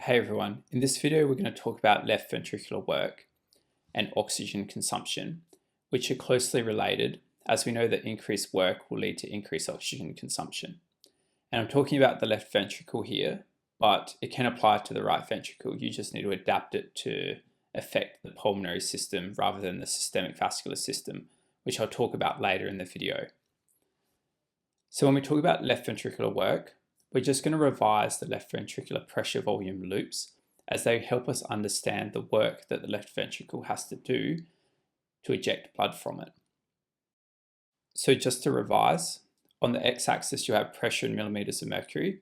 Hey everyone, in this video we're going to talk about left ventricular work and oxygen consumption, which are closely related, as we know that increased work will lead to increased oxygen consumption. And I'm talking about the left ventricle here, but it can apply to the right ventricle. You just need to adapt it to affect the pulmonary system rather than the systemic vascular system, which I'll talk about later in the video. So when we talk about left ventricular work, we're just going to revise the left ventricular pressure volume loops as they help us understand the work that the left ventricle has to do to eject blood from it. So just to revise, on the x-axis you have pressure in millimeters of mercury,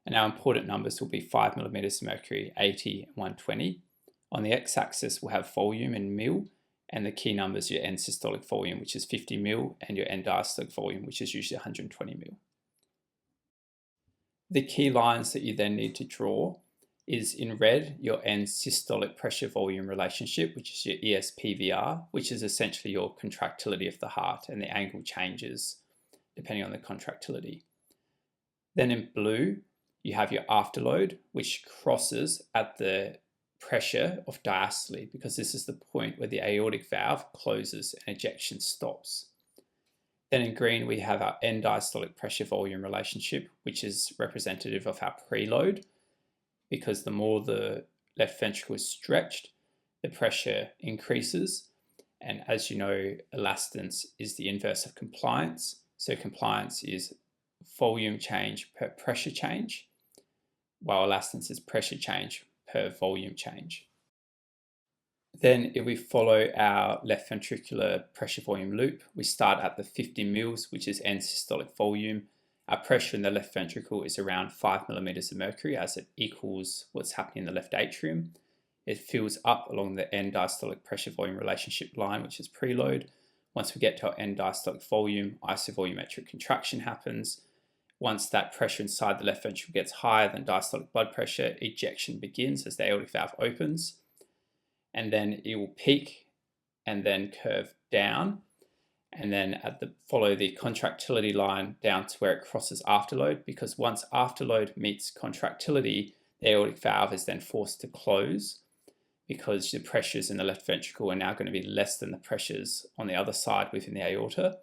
and our important numbers will be 5 millimeters of mercury, 80 and 120. On the x-axis we'll have volume in mil, and the key numbers your end systolic volume, which is 50 mil, and your end diastolic volume, which is usually 120 mil. The key lines that you then need to draw is in red, your end systolic pressure volume relationship, which is your ESPVR, which is essentially your contractility of the heart, and the angle changes depending on the contractility. Then in blue, you have your afterload, which crosses at the pressure of diastole, because this is the point where the aortic valve closes and ejection stops. Then in green, we have our end diastolic pressure volume relationship, which is representative of our preload, because the more the left ventricle is stretched, the pressure increases. And as you know, elastance is the inverse of compliance. So compliance is volume change per pressure change, while elastance is pressure change per volume change. Then if we follow our left ventricular pressure volume loop, we start at the 50 mils, which is end systolic volume. Our pressure in the left ventricle is around 5 millimeters of mercury, as it equals what's happening in the left atrium. It fills up along the end diastolic pressure volume relationship line, which is preload. Once we get to our end diastolic volume, isovolumetric contraction happens. Once that pressure inside the left ventricle gets higher than diastolic blood pressure, ejection begins as the aortic valve opens. And then it will peak and then curve down, and then follow the contractility line down to where it crosses afterload, because once afterload meets contractility, the aortic valve is then forced to close, because the pressures in the left ventricle are now going to be less than the pressures on the other side within the aorta.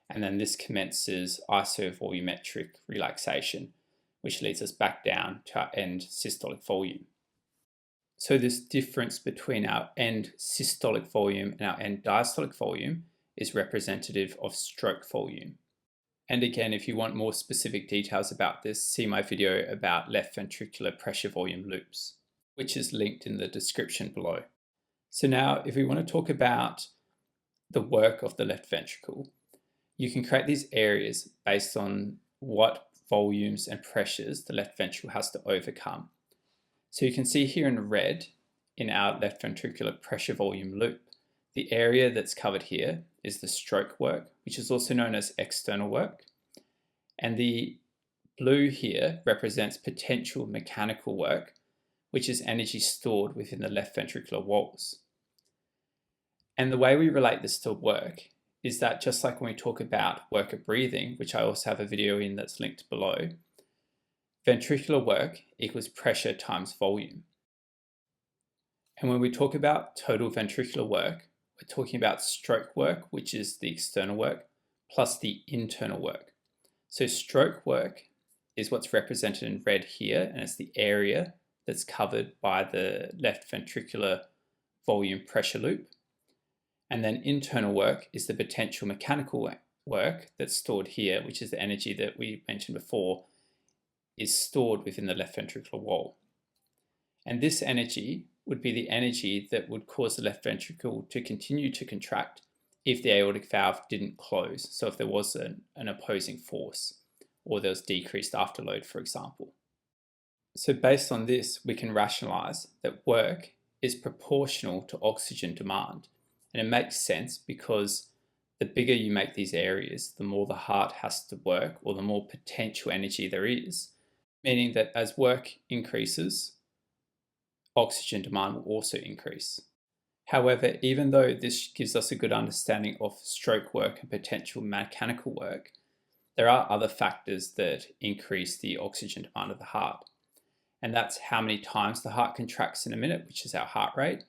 And then this commences isovolumetric relaxation, which leads us back down to our end systolic volume. So this difference between our end systolic volume and our end diastolic volume is representative of stroke volume. And again, if you want more specific details about this, see my video about left ventricular pressure volume loops, which is linked in the description below. So now if we want to talk about the work of the left ventricle, you can create these areas based on what volumes and pressures the left ventricle has to overcome. So you can see here in red, in our left ventricular pressure volume loop, the area that's covered here is the stroke work, which is also known as external work. And the blue here represents potential mechanical work, which is energy stored within the left ventricular walls. And the way we relate this to work is that just like when we talk about work of breathing, which I also have a video in that's linked below, ventricular work equals pressure times volume. And when we talk about total ventricular work, we're talking about stroke work, which is the external work, plus the internal work. So stroke work is what's represented in red here, and it's the area that's covered by the left ventricular volume pressure loop. And then internal work is the potential mechanical work that's stored here, which is the energy that we mentioned before, is stored within the left ventricular wall. And this energy would be the energy that would cause the left ventricle to continue to contract if the aortic valve didn't close. So if there was an opposing force, or there was decreased afterload, for example. So based on this, we can rationalize that work is proportional to oxygen demand. And it makes sense because the bigger you make these areas, the more the heart has to work, or the more potential energy there is. Meaning that as work increases, oxygen demand will also increase. However, even though this gives us a good understanding of stroke work and potential mechanical work, there are other factors that increase the oxygen demand of the heart. and that's how many times the heart contracts in a minute, which is our heart rate.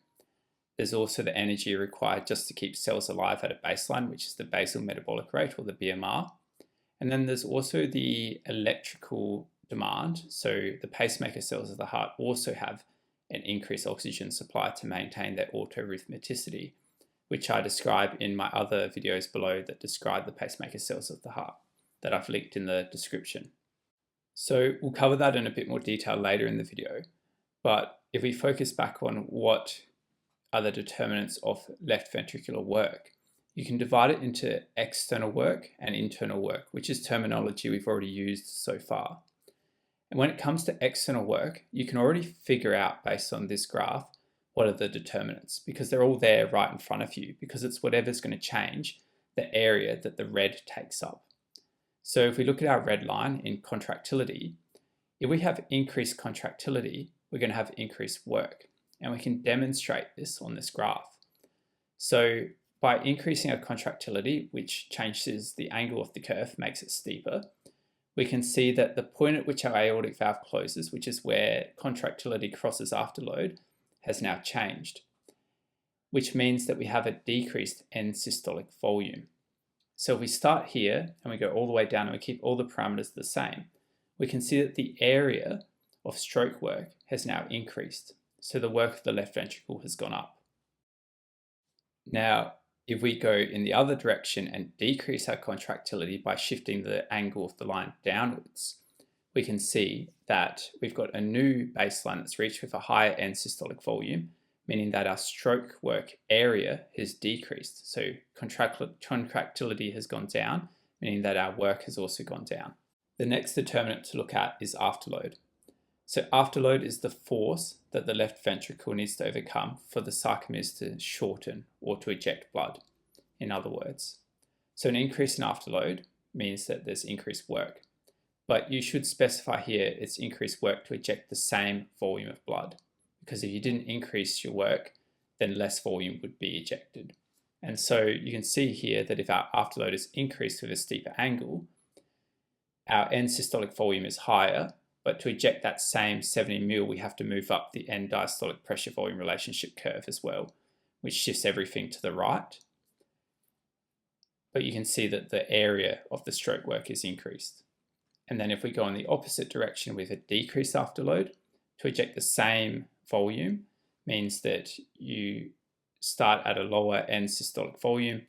There's also the energy required just to keep cells alive at a baseline, which is the basal metabolic rate, or the BMR. And then there's also the electrical demand. So the pacemaker cells of the heart also have an increased oxygen supply to maintain their autorhythmicity, which I describe in my other videos below that describe the pacemaker cells of the heart that I've linked in the description. So we'll cover that in a bit more detail later in the video. But if we focus back on what are the determinants of left ventricular work, you can divide it into external work and internal work, which is terminology we've already used so far. And when it comes to external work, you can already figure out based on this graph what are the determinants, because they're all there right in front of you, because it's whatever's going to change the area that the red takes up. So if we look at our red line in contractility, if we have increased contractility, we're going to have increased work. And we can demonstrate this on this graph. So by increasing our contractility, which changes the angle of the curve, makes it steeper, we can see that the point at which our aortic valve closes, which is where contractility crosses afterload, has now changed, which means that we have a decreased end systolic volume. So if we start here and we go all the way down and we keep all the parameters the same, we can see that the area of stroke work has now increased. So the work of the left ventricle has gone up. Now, if we go in the other direction and decrease our contractility by shifting the angle of the line downwards, we can see that we've got a new baseline that's reached with a higher end systolic volume, meaning that our stroke work area has decreased. So contractility has gone down, meaning that our work has also gone down. The next determinant to look at is afterload. So afterload is the force that the left ventricle needs to overcome for the sarcomeres to shorten or to eject blood, in other words. So an increase in afterload means that there's increased work. But you should specify here it's increased work to eject the same volume of blood. Because if you didn't increase your work, then less volume would be ejected. And so you can see here that if our afterload is increased with a steeper angle, our end systolic volume is higher, but to eject that same 70 ml, we have to move up the end diastolic pressure volume relationship curve as well, which shifts everything to the right. But you can see that the area of the stroke work is increased. And then if we go in the opposite direction with a decreased afterload, to eject the same volume means that you start at a lower end systolic volume.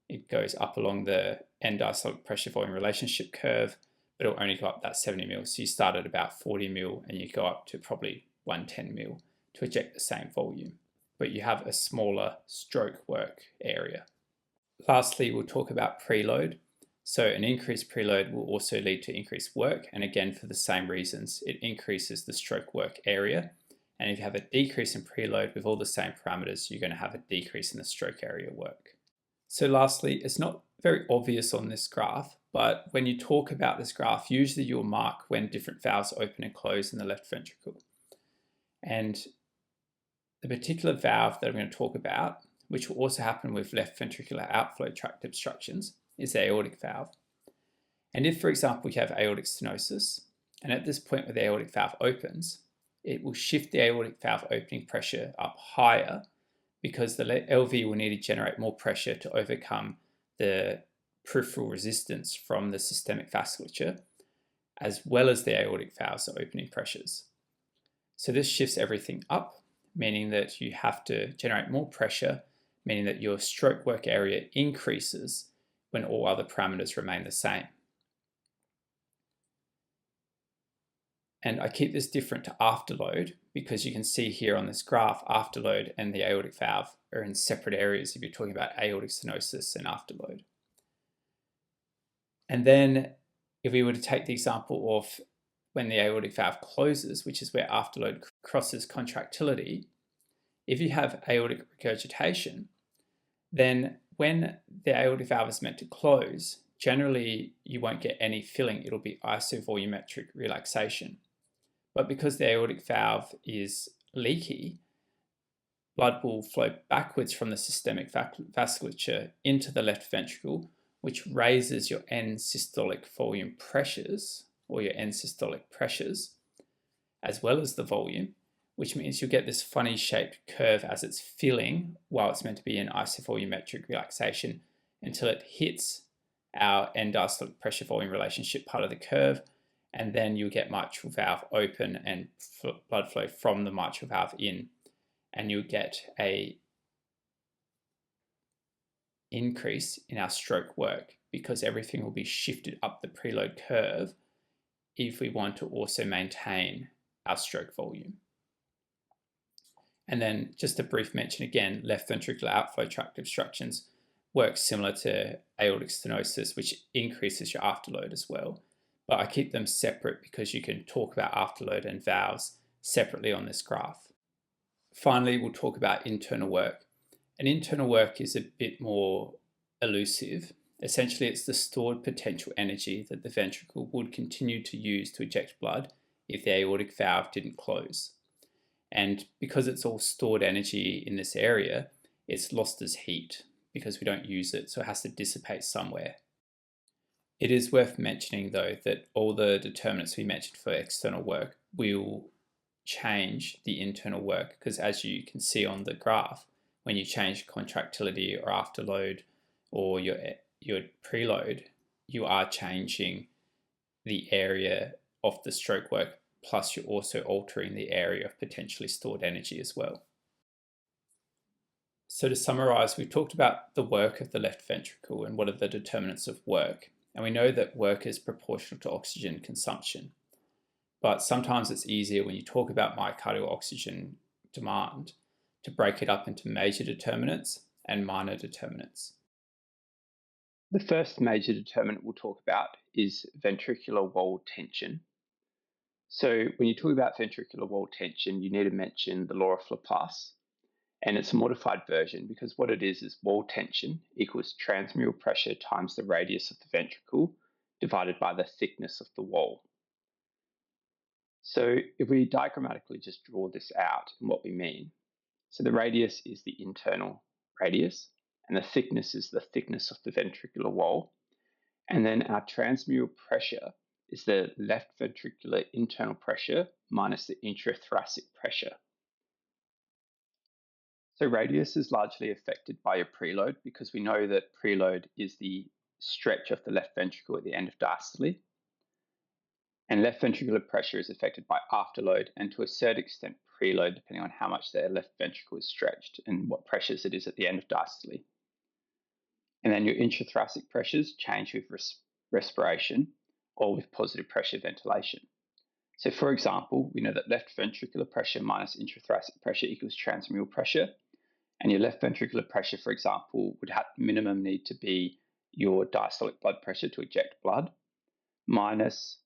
It goes up along the end diastolic pressure volume relationship curve, but it'll only go up that 70 ml. So you start at about 40 ml and you go up to probably 110 ml to eject the same volume, but you have a smaller stroke work area. Lastly, we'll talk about preload. So an increased preload will also lead to increased work, and again for the same reasons, it increases the stroke work area. And if you have a decrease in preload with all the same parameters, you're going to have a decrease in the stroke area work. So lastly, it's not very obvious on this graph, but when you talk about this graph, usually you'll mark when different valves open and close in the left ventricle. And the particular valve that I'm going to talk about, which will also happen with left ventricular outflow tract obstructions, is the aortic valve. And if, for example, you have aortic stenosis, and at this point where the aortic valve opens, it will shift the aortic valve opening pressure up higher because the LV will need to generate more pressure to overcome the peripheral resistance from the systemic vasculature, as well as the aortic valve's opening pressures. So this shifts everything up, meaning that you have to generate more pressure, meaning that your stroke work area increases when all other parameters remain the same. And I keep this different to afterload because you can see here on this graph, afterload and the aortic valve are in separate areas if you're talking about aortic stenosis and afterload. And then if we were to take the example of when the aortic valve closes, which is where afterload crosses contractility, if you have aortic regurgitation, then when the aortic valve is meant to close, generally you won't get any filling, it'll be isovolumetric relaxation. But because the aortic valve is leaky, blood will flow backwards from the systemic vasculature into the left ventricle, which raises your end systolic volume pressures, or your end systolic pressures. as well as the volume, which means you'll get this funny shaped curve as it's filling while it's meant to be in isovolumetric relaxation until it hits our end diastolic pressure volume relationship part of the curve, and then you'll get mitral valve open and blood flow from the mitral valve in, and you'll get a increase in our stroke work because everything will be shifted up the preload curve if we want to also maintain our stroke volume. And then just a brief mention again, left ventricular outflow tract obstructions work similar to aortic stenosis, which increases your afterload as well. But I keep them separate because you can talk about afterload and valves separately on this graph. Finally, we'll talk about internal work. And internal work is a bit more elusive. Essentially, it's the stored potential energy that the ventricle would continue to use to eject blood if the aortic valve didn't close. And because it's all stored energy in this area, it's lost as heat because we don't use it, so it has to dissipate somewhere. It is worth mentioning, though, that all the determinants we mentioned for external work will change the internal work, because as you can see on the graph, when you change contractility or afterload or your preload, you are changing the area of the stroke work, plus you're also altering the area of potentially stored energy as well. So to summarize, we've talked about the work of the left ventricle and what are the determinants of work. And we know that work is proportional to oxygen consumption. But sometimes it's easier when you talk about myocardial oxygen demand to break it up into major determinants and minor determinants. The first major determinant we'll talk about is ventricular wall tension. So when you talk about ventricular wall tension, you need to mention the Law of Laplace, and it's a modified version because what it is wall tension equals transmural pressure times the radius of the ventricle divided by the thickness of the wall. So if we diagrammatically just draw this out and what we mean, so the radius is the internal radius, and the thickness is the thickness of the ventricular wall, and then our transmural pressure is the left ventricular internal pressure minus the intrathoracic pressure. So radius is largely affected by your preload because we know that preload is the stretch of the left ventricle at the end of diastole. And left ventricular pressure is affected by afterload and to a certain extent preload, depending on how much the left ventricle is stretched and what pressures it is at the end of diastole. And then your intrathoracic pressures change with respiration or with positive pressure ventilation. So for example, we know that left ventricular pressure minus intrathoracic pressure equals transmural pressure. And your left ventricular pressure, for example, would have minimum need to be your diastolic blood pressure to eject blood minus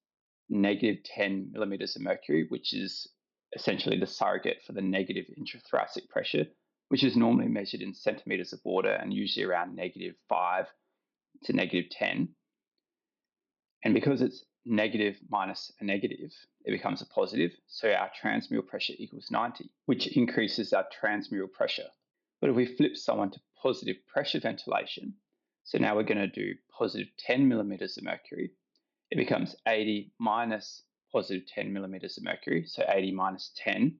negative 10 millimeters of mercury, which is essentially the surrogate for the negative intrathoracic pressure, which is normally measured in centimeters of water and usually around -5 to -10. And because it's negative minus a negative, it becomes a positive. So our transmural pressure equals 90, which increases our transmural pressure. But if we flip someone to positive pressure ventilation, so now we're going to do positive 10 millimeters of mercury, it becomes 80 minus positive 10 millimeters of mercury, so 80 minus 10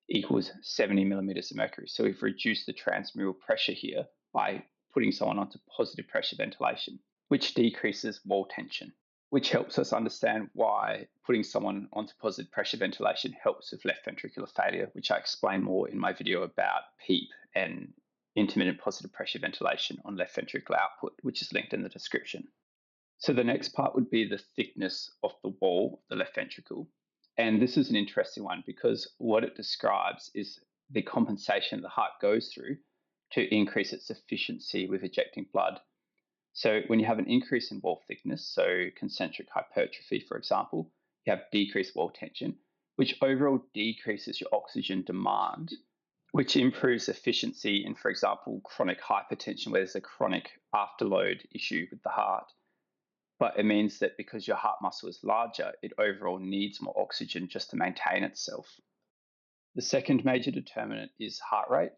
equals 70 millimeters of mercury. So we've reduced the transmural pressure here by putting someone onto positive pressure ventilation, which decreases wall tension, which helps us understand why putting someone onto positive pressure ventilation helps with left ventricular failure, which I explain more in my video about PEEP and intermittent positive pressure ventilation on left ventricular output, which is linked in the description. So the next part would be the thickness of the wall of the left ventricle. And this is an interesting one because what it describes is the compensation the heart goes through to increase its efficiency with ejecting blood. So when you have an increase in wall thickness, so concentric hypertrophy, for example, you have decreased wall tension, which overall decreases your oxygen demand, which improves efficiency in, for example, chronic hypertension, where there's a chronic afterload issue with the heart. But it means that because your heart muscle is larger, it overall needs more oxygen just to maintain itself. The second major determinant is heart rate.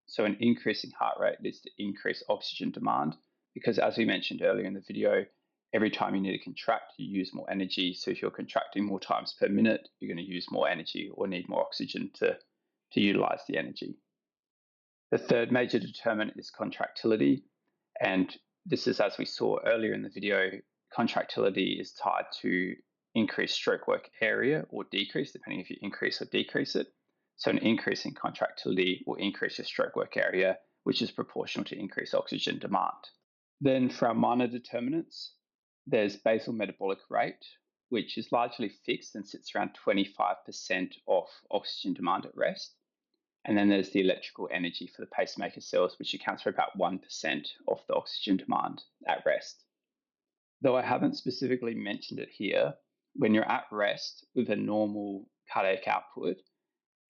So an increasing heart rate leads to increased oxygen demand because, as we mentioned earlier in the video, every time you need to contract, you use more energy. So if you're contracting more times per minute, you're going to use more energy or need more oxygen to utilize the energy. The third major determinant is contractility. And this is, as we saw earlier in the video, contractility is tied to increased stroke work area or decrease, depending if you increase or decrease it. So an increase in contractility will increase your stroke work area, which is proportional to increased oxygen demand. Then for our minor determinants, there's basal metabolic rate, which is largely fixed and sits around 25% of oxygen demand at rest. And then there's the electrical energy for the pacemaker cells, which accounts for about 1% of the oxygen demand at rest. Though I haven't specifically mentioned it here, when you're at rest with a normal cardiac output,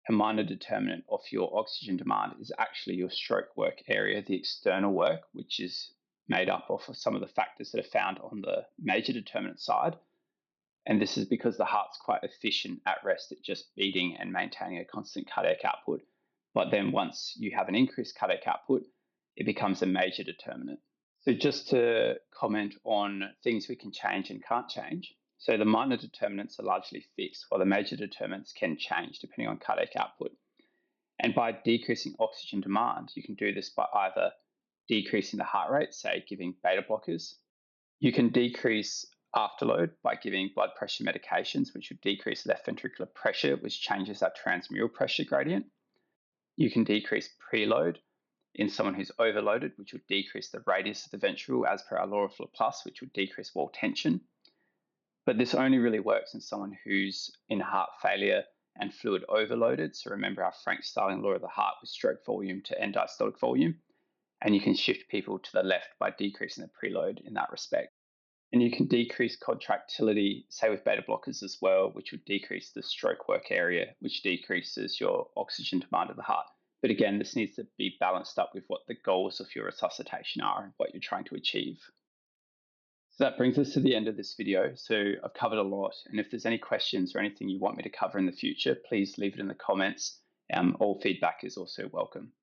a minor determinant of your oxygen demand is actually your stroke work area, the external work, which is made up of some of the factors that are found on the major determinant side. And this is because the heart's quite efficient at rest at just beating and maintaining a constant cardiac output. But then once you have an increased cardiac output, it becomes a major determinant. So just to comment on things we can change and can't change. So the minor determinants are largely fixed, while the major determinants can change depending on cardiac output. And by decreasing oxygen demand, you can do this by either decreasing the heart rate, say giving beta blockers. You can decrease afterload by giving blood pressure medications, which would decrease left ventricular pressure, which changes our transmural pressure gradient. You can decrease preload in someone who's overloaded, which would decrease the radius of the ventricle as per our Law of Laplace, which would decrease wall tension. But this only really works in someone who's in heart failure and fluid overloaded. So remember our Frank-Starling law of the heart with stroke volume to end diastolic volume. And you can shift people to the left by decreasing the preload in that respect. And you can decrease contractility, say with beta blockers as well, which would decrease the stroke work area, which decreases your oxygen demand of the heart. But again, this needs to be balanced up with what the goals of your resuscitation are and what you're trying to achieve. So that brings us to the end of this video. So I've covered a lot. And if there's any questions or anything you want me to cover in the future, please leave it in the comments. All feedback is also welcome.